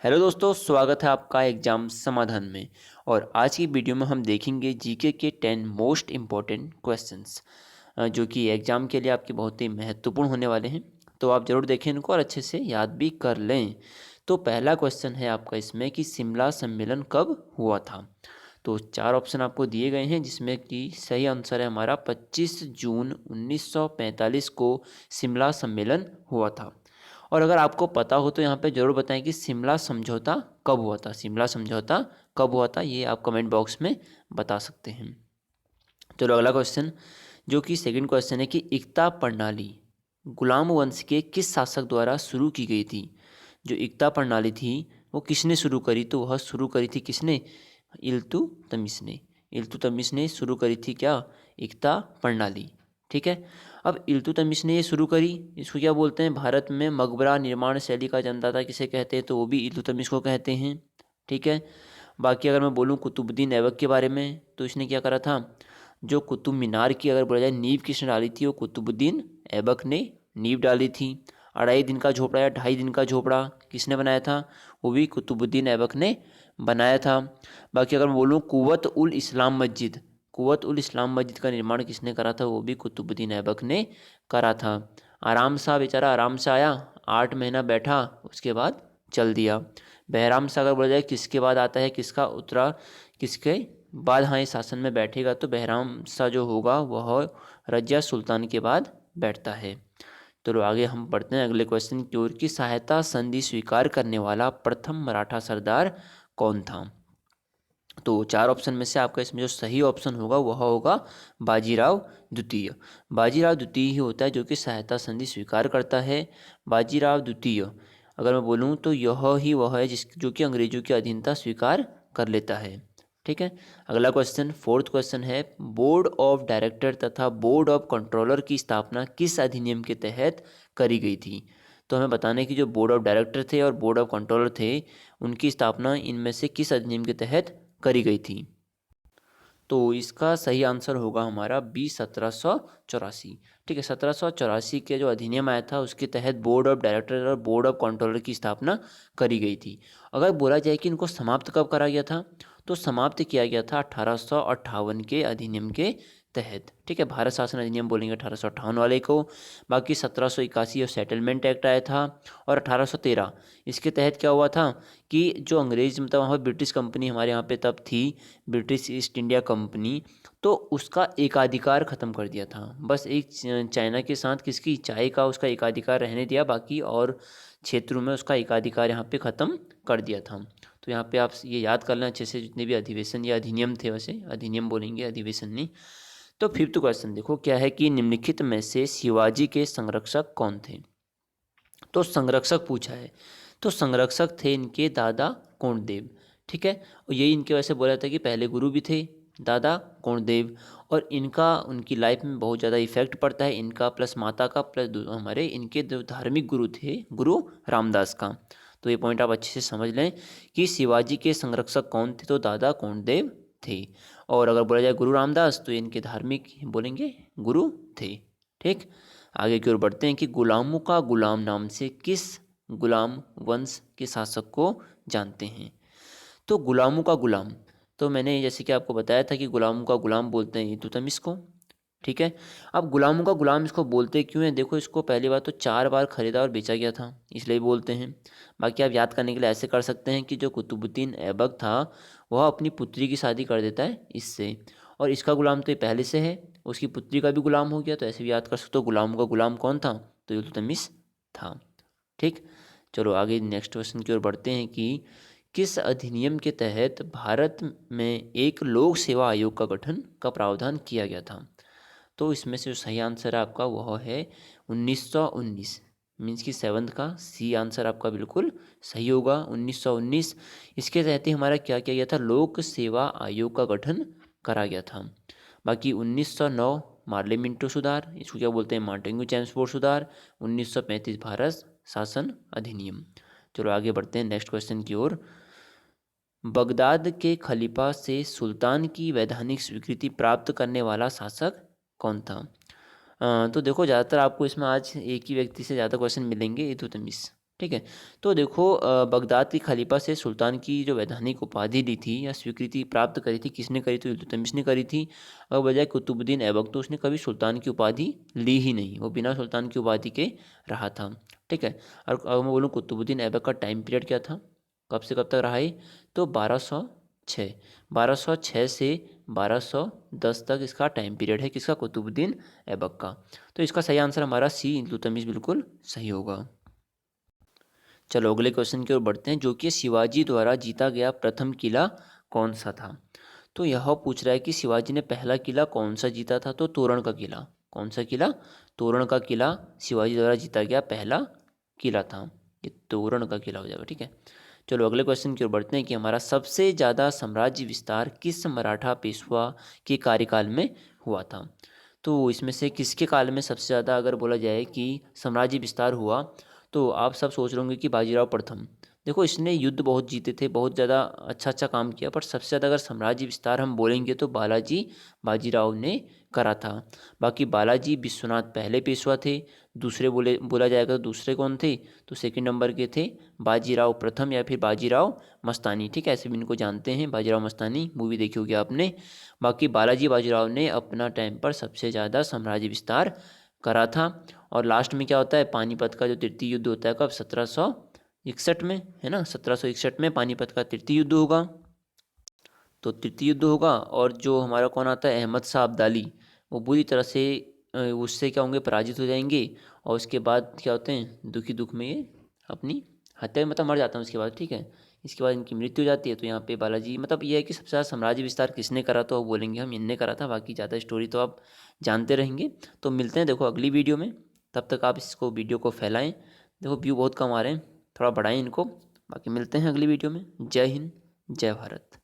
Hello दोस्तों, स्वागत है आपका एग्जाम समाधान में। और आज की वीडियो में हम देखेंगे जीके के 10 मोस्ट इम्पोर्टेंट क्वेश्चंस जो कि एग्जाम के लिए आपके बहुत ही महत्वपूर्ण होने वाले हैं। तो आप ज़रूर देखें इनको और अच्छे से याद भी कर लें। तो पहला क्वेश्चन है आपका इसमें कि शिमला सम्मेलन कब हुआ था। तो चार ऑप्शन आपको दिए गए हैं जिसमें कि सही आंसर है हमारा 25 जून 1945 को शिमला सम्मेलन हुआ था। और अगर आपको पता हो तो यहाँ पे ज़रूर बताएं कि शिमला समझौता कब हुआ था। शिमला समझौता कब हुआ था ये आप कमेंट बॉक्स में बता सकते हैं। चलो अगला क्वेश्चन जो कि सेकंड क्वेश्चन है कि इक्ता प्रणाली गुलाम वंश के किस शासक द्वारा शुरू की गई थी। जो इक्ता प्रणाली थी वो किसने शुरू करी, तो वह शुरू करी थी किसने, इल्तुतमिश ने। इल्तुतमिश ने शुरू करी थी क्या, इक्ता प्रणाली। ठीक है। अब इल्तुतमिश ने ये शुरू करी, इसको क्या बोलते हैं, भारत में मकबरा निर्माण शैली का जनदाता किसे कहते हैं, तो वो भी इल्तुतमिश को कहते हैं। ठीक है। बाकी अगर मैं बोलूँ कुतुबुद्दीन ऐबक के बारे में तो इसने क्या करा था, जो कुतुब मीनार की अगर बोला जाए नींव किसने डाली थी, वो कुतुबुद्दीन ऐबक ने नींव डाली थी। 2.5 दिन का झोपड़ा या 2.5 दिन का झोपड़ा किसने बनाया था, वो भी कुतुबुद्दीन ऐबक ने बनाया था। बाकी अगर मैं बोलूँ कुव्वत उल इस्लाम मस्जिद, कुव्वत उल इस्लाम मस्जिद का निर्माण किसने करा था, वो भी कुतुबुद्दीन ऐबक ने करा था। आराम सा बेचारा आराम से आया, 8 महीना बैठा, उसके बाद चल दिया। बहराम सा अगर बोला जाए किसके बाद आता है, किसका उत्तरा किसके बाद हाँ ये शासन में बैठेगा, तो बहराम सा जो होगा वह रजिया सुल्तान के बाद बैठता है। तो आगे हम पढ़ते हैं अगले क्वेश्चन की ओर कि सहायता संधि स्वीकार करने वाला प्रथम मराठा सरदार कौन था। तो चार ऑप्शन में से आपका इसमें जो सही ऑप्शन होगा वह होगा बाजीराव द्वितीय। बाजीराव द्वितीय ही होता है जो कि सहायता संधि स्वीकार करता है। बाजीराव द्वितीय अगर मैं बोलूँ तो यह ही वह है जिस जो कि अंग्रेजों की अधीनता स्वीकार कर लेता है। ठीक है। अगला क्वेश्चन फोर्थ क्वेश्चन है बोर्ड ऑफ डायरेक्टर तथा बोर्ड ऑफ कंट्रोलर की स्थापना किस अधिनियम के तहत करी गई थी। तो हमें बताने की जो बोर्ड ऑफ डायरेक्टर थे और बोर्ड ऑफ कंट्रोलर थे उनकी स्थापना इनमें से किस अधिनियम के तहत करी गई थी। तो इसका सही आंसर होगा हमारा बी 1784। ठीक है। 1784 के जो अधिनियम आया था उसके तहत बोर्ड ऑफ डायरेक्टर और बोर्ड ऑफ कंट्रोलर की स्थापना करी गई थी। अगर बोला जाए कि इनको समाप्त कब करा गया था, तो समाप्त किया गया था 1858 के अधिनियम के तहत। ठीक है। भारत शासन अधिनियम बोलेंगे 1858 वाले को। बाकी 1781 और सेटलमेंट एक्ट आया था। और 1813 इसके तहत क्या हुआ था कि जो अंग्रेज मतलब वहाँ पर ब्रिटिश कंपनी हमारे यहाँ पे तब थी, ब्रिटिश ईस्ट इंडिया कंपनी, तो उसका एकाधिकार ख़त्म कर दिया था। बस एक चाइना के साथ किसकी चाय का उसका एकाधिकार रहने दिया, बाकी और क्षेत्रों में उसका एकाधिकार यहाँ पे ख़त्म कर दिया था। तो यहाँ पे आप ये याद कर लें अच्छे से, जितने भी अधिवेशन या अधिनियम थे, वैसे अधिनियम बोलेंगे अधिवेशन नहीं। तो फिफ्थ क्वेश्चन देखो क्या है कि निम्नलिखित में से शिवाजी के संरक्षक कौन थे। तो संरक्षक पूछा है, तो संरक्षक थे इनके दादा कोंडदेव। ठीक है। और यही इनके वैसे बोला था कि पहले गुरु भी थे दादा कोंडदेव, और इनका उनकी लाइफ में बहुत ज़्यादा इफेक्ट पड़ता है इनका प्लस माता का प्लस हमारे इनके जो धार्मिक गुरु थे गुरु रामदास का। तो ये पॉइंट आप अच्छे से समझ लें कि शिवाजी के संरक्षक कौन थे, तो दादा कोंडदेव थे। और अगर बोला जाए गुरु रामदास तो इनके धार्मिक बोलेंगे गुरु थे। ठीक। आगे की ओर बढ़ते हैं कि गुलामों का गुलाम नाम से किस गुलाम वंश के शासक को जानते हैं। तो गुलामों का गुलाम, तो मैंने जैसे कि आपको बताया था कि गुलामों का गुलाम बोलते हैं इल्तुतमिश को। ठीक है। अब गुलामों का गुलाम इसको बोलते क्यों हैं, देखो इसको पहली बार तो 4 बार खरीदा और बेचा गया था इसलिए बोलते हैं। बाकी आप याद करने के लिए ऐसे कर सकते हैं कि जो कुतुबुद्दीन ऐबक था वह अपनी पुत्री की शादी कर देता है इससे, और इसका गुलाम तो ये पहले से है, उसकी पुत्री का भी गुलाम हो गया, तो ऐसे भी याद कर सकते हो गुलामों का गुलाम कौन था, तो इल्तुतमिश था। ठीक। चलो आगे नेक्स्ट क्वेश्चन की ओर बढ़ते हैं कि किस अधिनियम के तहत भारत में एक लोक सेवा आयोग का गठन का प्रावधान किया गया था। तो इसमें से जो सही आंसर है आपका वह है 1919, मीन्स की 7th का सी आंसर आपका बिल्कुल सही होगा 1919। इसके तहत ही हमारा क्या किया गया था, लोक सेवा आयोग का गठन करा गया था। बाकी 1909 मार्ले मिंटो सुधार, इसको क्या बोलते हैं मार्टिन चैम्सफोर्ड सुधार। 1935 भारत शासन अधिनियम। चलो आगे बढ़ते हैं नेक्स्ट क्वेश्चन की ओर। बगदाद के खलीफा से सुल्तान की वैधानिक स्वीकृति प्राप्त करने वाला शासक कौन था। तो देखो ज़्यादातर आपको इसमें आज एक ही व्यक्ति से ज़्यादा क्वेश्चन मिलेंगे, इल्तुतमिश। ठीक है। तो देखो बगदाद की खलीफा से सुल्तान की जो वैधानिक उपाधि ली थी या स्वीकृति प्राप्त करी थी, किसने करी थी? इल्तुतमिश ने करी थी। और बजाय कुतुबुद्दीन ऐबक, तो उसने कभी सुल्तान की उपाधि ली ही नहीं, वो बिना सुल्तान की उपाधि के रहा था। ठीक है। और अगर मैं बोलूँ कुतुबुद्दीन ऐबक का टाइम पीरियड क्या था, कब से कब तक रहा है? तो 1206, 1206 से 1210 तक इसका टाइम पीरियड है, किसका? कुतुबुद्दीन ऐबक का। तो इसका सही आंसर हमारा सी, इल्तुतमिश बिल्कुल सही होगा। चलो अगले क्वेश्चन की ओर बढ़ते हैं, जो कि शिवाजी द्वारा जीता गया प्रथम किला कौन सा था? तो यह पूछ रहा है कि शिवाजी ने पहला किला कौन सा जीता था? तो तोरण का किला। कौन सा किला? तोरण का किला शिवाजी द्वारा जीता गया पहला किला था। ये तोरण का किला हो जाएगा। ठीक है। चलो अगले क्वेश्चन की ओर बढ़ते हैं कि हमारा सबसे ज़्यादा साम्राज्य विस्तार किस मराठा पेशवा के कार्यकाल में हुआ था? तो इसमें से किसके काल में सबसे ज़्यादा अगर बोला जाए कि साम्राज्य विस्तार हुआ, तो आप सब सोच रहे होंगे कि बाजीराव प्रथम। देखो इसने युद्ध बहुत जीते थे, बहुत ज़्यादा अच्छा अच्छा काम किया, पर सबसे ज़्यादा अगर साम्राज्य विस्तार हम बोलेंगे तो बालाजी बाजीराव ने करा था। बाकी बालाजी विश्वनाथ पहले पेशवा थे। दूसरे बोला जाएगा तो दूसरे कौन थे? तो सेकंड नंबर के थे बाजीराव प्रथम या फिर बाजीराव मस्तानी। ठीक है, ऐसे भी इनको जानते हैं, बाजीराव मस्तानी, मूवी देखी होगी आपने। बाकी बालाजी बाजीराव ने अपना टाइम पर सबसे ज़्यादा साम्राज्य विस्तार करा था। और लास्ट में क्या होता है? पानीपत का जो तृतीय युद्ध होता है, कब? 1761 में, है ना? 1761 में पानीपत का तृतीय युद्ध होगा। तो तृतीय युद्ध होगा और जो हमारा कौन आता है, अहमद शाह अब्दाली, वो बुरी तरह से उससे क्या होंगे, पराजित हो जाएंगे। और उसके बाद क्या होते हैं, दुखी दुख में ये अपनी हत्या, मतलब मर जाता है उसके बाद। ठीक है। इसके बाद इनकी मृत्यु हो जाती है। तो यहाँ पे बालाजी, मतलब ये है कि सबसे ज़्यादा साम्राज्य विस्तार किसने करा, तो अब बोलेंगे हम इनने करा था। बाकी ज़्यादा स्टोरी तो आप जानते रहेंगे। तो मिलते हैं देखो अगली वीडियो में। तब तक आप इसको वीडियो को फैलाएं। देखो व्यू बहुत कम आ रहे हैं, थोड़ा बढ़ाएं इनको। बाकी मिलते हैं अगली वीडियो में। जय हिंद, जय भारत।